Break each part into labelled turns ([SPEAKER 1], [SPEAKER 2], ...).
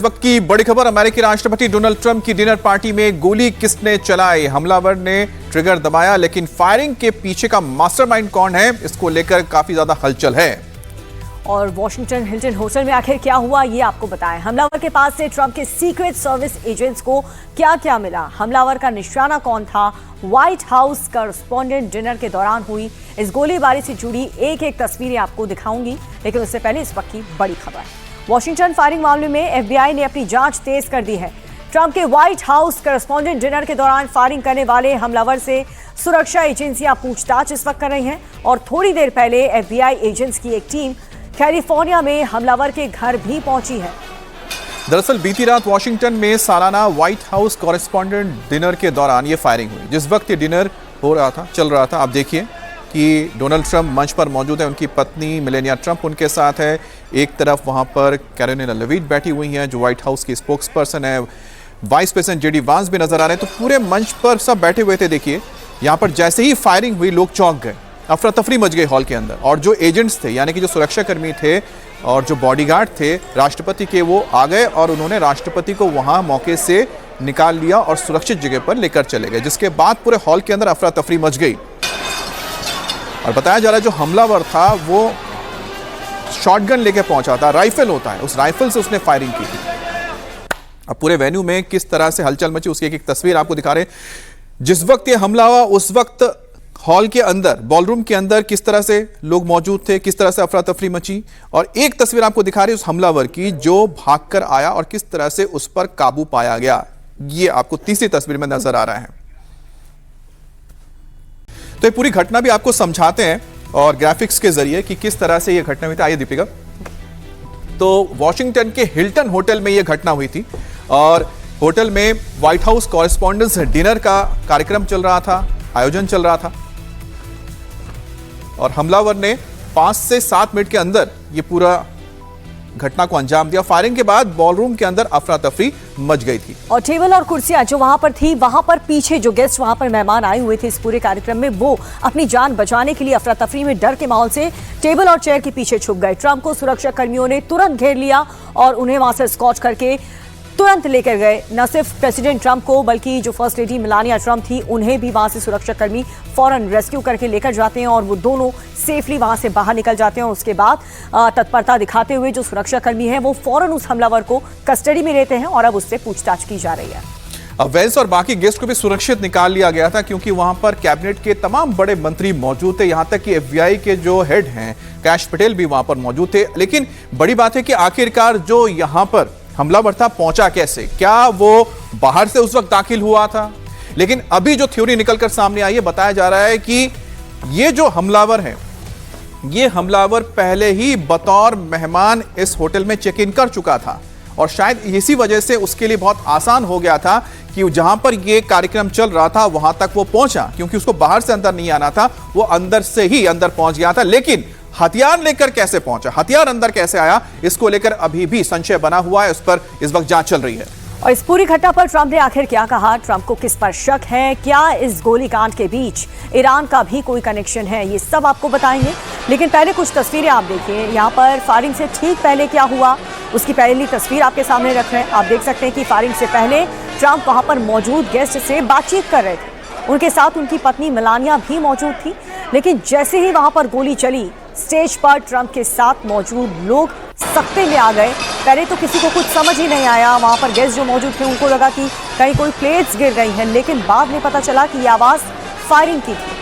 [SPEAKER 1] वक्त की बड़ी खबर। अमेरिकी राष्ट्रपति डोनाल्ड ट्रंप की डिनर पार्टी में गोली किसने चलाई? हमलावर ने ट्रिगर दबाया, लेकिन फायरिंग के पीछे का मास्टरमाइंड कौन है, इसको लेकर काफी ज्यादा हलचल है।
[SPEAKER 2] और वॉशिंगटन हिल्टन होटल में आखिर क्या हुआ, ये आपको बताएं। हमलावर के पास से ट्रंप के सीक्रेट सर्विस एजेंट्स को क्या क्या मिला, हमलावर का निशाना कौन था, व्हाइट हाउस कॉरेस्पॉन्डेंट डिनर के दौरान हुई इस गोलीबारी से जुड़ी एक एक तस्वीरें आपको दिखाऊंगी। लेकिन उससे पहले इस वक्त की बड़ी खबर। वॉशिंगटन फायरिंग मामले में एफबीआई ने अपनी जांच तेज कर दी है। ट्रंप के व्हाइट हाउस कॉरेस्पॉन्डेंट डिनर के दौरान फायरिंग करने वाले हमलावर से सुरक्षा एजेंसियां पूछताछ इस वक्त कर रही हैं और थोड़ी देर पहले एफबीआई एजेंट्स की एक टीम कैलिफोर्निया में हमलावर के घर भी पहुंची है।
[SPEAKER 1] दरअसल बीती रात वॉशिंगटन में सालाना व्हाइट हाउस कॉरेस्पॉन्डेंट डिनर के दौरान ये फायरिंग हुई। जिस वक्त ये डिनर चल रहा था, आप देखिए कि डोनाल्ड ट्रंप मंच पर मौजूद है, उनकी पत्नी मेलेनिया ट्रंप उनके साथ है। एक तरफ वहां पर कैरोलिना लेविट बैठी हुई हैं, जो व्हाइट हाउस की स्पोक्स पर्सन है। वाइस प्रेसिडेंट जेडी वांस भी नजर आ रहे हैं। तो पूरे मंच पर सब बैठे हुए थे। देखिए यहाँ पर जैसे ही फायरिंग हुई, लोग चौंक गए, अफरा तफरी मच गई हॉल के अंदर। और जो एजेंट्स थे, यानी कि जो सुरक्षाकर्मी थे और जो बॉडीगार्ड थे राष्ट्रपति के, वो आ गए और उन्होंने राष्ट्रपति को वहां मौके से निकाल लिया और सुरक्षित जगह पर लेकर चले गए, जिसके बाद पूरे हॉल के अंदर अफरा तफरी मच गई। और बताया जा रहा है जो हमलावर था वो शॉटगन लेके पहुंचा था, राइफल होता है, उस राइफल से उसने फायरिंग की थी। अब पूरे वेन्यू में किस तरह से हलचल मची, उसकी एक एक तस्वीर आपको दिखा रहे हैं। जिस वक्त ये हमला हुआ, उस वक्त हॉल के अंदर, बॉलरूम के अंदर किस तरह से लोग मौजूद थे, किस तरह से अफरा तफरी मची। और एक तस्वीर आपको दिखा रही है उस हमलावर की जो भागकर आया और किस तरह से उस पर काबू पाया गया। ये आपको तीसरी तस्वीर में नजर आ रहा है। तो ये पूरी घटना भी आपको समझाते हैं और ग्राफिक्स के जरिए कि किस तरह से यह घटना हुई थी। आइए दीपिका। तो वॉशिंगटन के हिल्टन होटल में यह घटना हुई थी और होटल में व्हाइट हाउस कॉरेस्पॉन्डेंट्स डिनर का कार्यक्रम चल रहा था, आयोजन चल रहा था। और हमलावर ने 5 से 7 मिनट के अंदर यह पूरा घटना को अंजाम दिया। फायरिंग के बाद बॉलरूम के अंदर अफरा तफरी मच गई थी
[SPEAKER 2] और टेबल और कुर्सियां जो वहां पर थी, वहां पर पीछे जो गेस्ट वहां पर मेहमान आए हुए थे इस पूरे कार्यक्रम में, वो अपनी जान बचाने के लिए अफरा तफरी में डर के माहौल से टेबल और चेयर के पीछे छुप गए। ट्रंप को सुरक्षा कर्मियों ने तुरंत घेर लिया और उन्हें वहां से स्कॉच करके तुरंत लेकर गए। न सिर्फ प्रेसिडेंट ट्रंप को, बल्कि जो फर्स्ट लेडी मेलानिया ट्रंप थी, उन्हें भी वहां से सुरक्षाकर्मी फौरन रेस्क्यू करके लेकर जाते हैं और वो दोनों सेफली वहां से बाहर निकल जाते हैं। और उसके बाद तत्परता दिखाते हुए जो सुरक्षाकर्मी हैं वो फौरन उस हमलावर को कस्टडी में लेते हैं और अब उससे पूछताछ की जा रही है।
[SPEAKER 1] अब वेल्स और बाकी गेस्ट को भी सुरक्षित निकाल लिया गया था, क्योंकि वहां पर कैबिनेट के तमाम बड़े मंत्री मौजूद थे। यहां तक कि एफबीआई के जो हेड हैं कैश पटेल भी वहां पर मौजूद थे। लेकिन बड़ी बात है कि आखिरकार जो यहां पर हमलावर था पहुंचा कैसे, क्या वो बाहर से उस वक्त दाखिल हुआ था? लेकिन अभी जो थ्योरी निकलकर सामने आई है, बताया जा रहा है कि ये जो हमलावर है, ये हमलावर पहले ही बतौर मेहमान इस होटल में चेक इन कर चुका था और शायद इसी वजह से उसके लिए बहुत आसान हो गया था कि जहां पर ये कार्यक्रम चल रहा था वहां तक वो पहुंचा, क्योंकि उसको बाहर से अंदर नहीं आना था, वो अंदर से ही अंदर पहुंच गया था। लेकिन हथियार लेकर कैसे पहुंचा, हथियार अंदर कैसे आया, इसको लेकर अभी भी संशय बना हुआ है। उस पर इस वक्त जांच चल रही है।
[SPEAKER 2] और इस पूरी घटना पर ट्रंप ने आखिर क्या कहा, ट्रंप को किस पर शक है, क्या इस गोलीकांड के बीच ईरान का भी कोई कनेक्शन है, ये सब आपको बताएंगे। लेकिन पहले कुछ तस्वीरें आप देखिए। यहाँ पर फायरिंग से ठीक पहले क्या हुआ, उसकी पहली तस्वीर आपके सामने रख रहे हैं। आप देख सकते हैं कि फायरिंग से पहले ट्रंप वहां पर मौजूद गेस्ट से बातचीत कर रहे थे। उनके साथ उनकी पत्नी मेलानिया भी मौजूद थी। लेकिन जैसे ही वहां पर गोली चली, स्टेज पर ट्रंप के साथ मौजूद लोग सख्ते में आ गए। पहले तो किसी को कुछ समझ ही नहीं आया। वहां पर गेस्ट जो मौजूद थे उनको लगा कि कहीं कोई प्लेट्स गिर गई हैं, लेकिन बाद में पता चला कि यह आवाज फायरिंग की थी।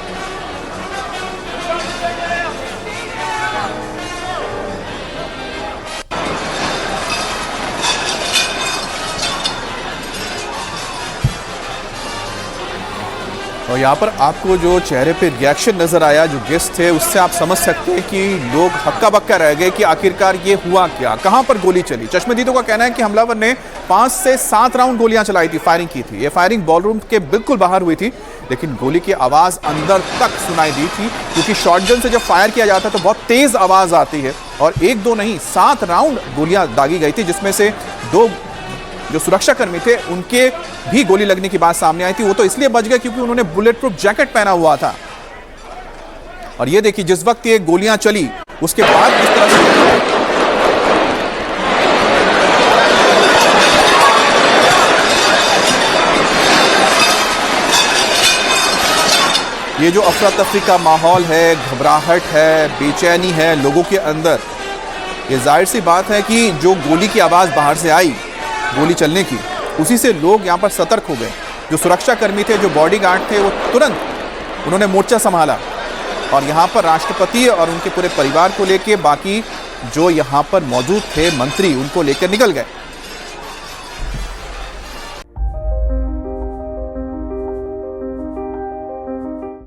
[SPEAKER 1] और यहाँ पर आपको जो चेहरे पे रिएक्शन नजर आया जो गेस्ट थे, उससे आप समझ सकते हैं कि लोग हक्का बक्का रह गए कि आखिरकार ये हुआ क्या, कहां पर गोली चली। चश्मदीदों का कहना है कि हमलावर ने 5 से 7 राउंड गोलियां चलाई थी, फायरिंग की थी। ये फायरिंग बॉलरूम के बिल्कुल बाहर हुई थी, लेकिन गोली की आवाज अंदर तक सुनाई दी थी, क्योंकि शॉटगन से जब फायर किया जाता है तो बहुत तेज आवाज आती है। और 1 2 नहीं 7 राउंड गोलियां दागी गई थी, जिसमें से 2 जो सुरक्षाकर्मी थे उनके भी गोली लगने की बात सामने आई थी। वो तो इसलिए बच गए क्योंकि उन्होंने बुलेट प्रूफ जैकेट पहना हुआ था। और ये देखिए जिस वक्त ये गोलियां चली उसके बाद किस तरह से ये जो अफरा तफरी का माहौल है, घबराहट है, बेचैनी है लोगों के अंदर, ये जाहिर सी बात है कि जो गोली की आवाज़ बाहर से आई, गोली चलने की, उसी से लोग यहाँ पर सतर्क हो गए। जो सुरक्षा कर्मी थे, जो बॉडीगार्ड थे, वो तुरंत उन्होंने मोर्चा संभाला और यहाँ पर राष्ट्रपति और उनके पूरे परिवार को लेके बाकी जो यहाँ पर मौजूद थे मंत्री, उनको लेकर निकल गए।